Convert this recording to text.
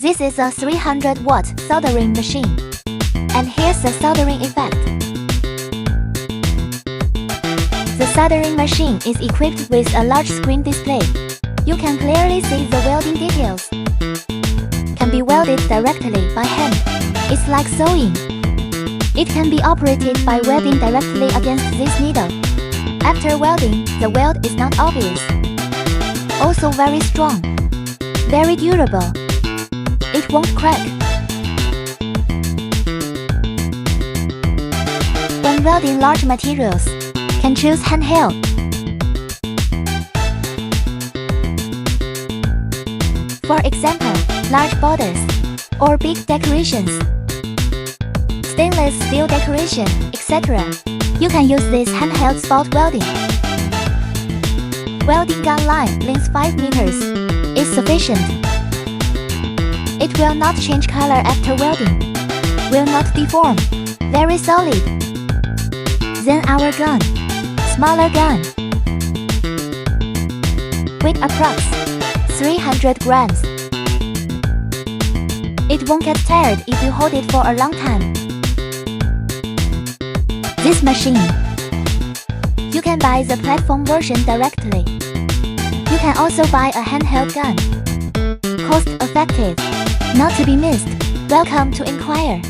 This is a 300-watt soldering machine. And here's the soldering effect. The soldering machine is equipped with a large screen display. You can clearly see the welding details. Can be welded directly by hand. It's like sewing. It can be operated by welding directly against this needle. After welding, the weld is not obvious. Also very strong. Very durable. It won't crack. When welding large materials, can choose handheld. For example, large borders or big decorations, stainless steel decoration, etc. You can use this handheld spot welding. Welding gun line length 5 meters is sufficient. It will not change color after welding. Will not deform. Very solid. Then our gun. Smaller gun. Weight approx. 300 grams. It won't get tired if you hold it for a long time. This machine. You can buy the platform version directly. You can also buy a handheld gun. Cost effective. Not to be missed. Welcome to inquire.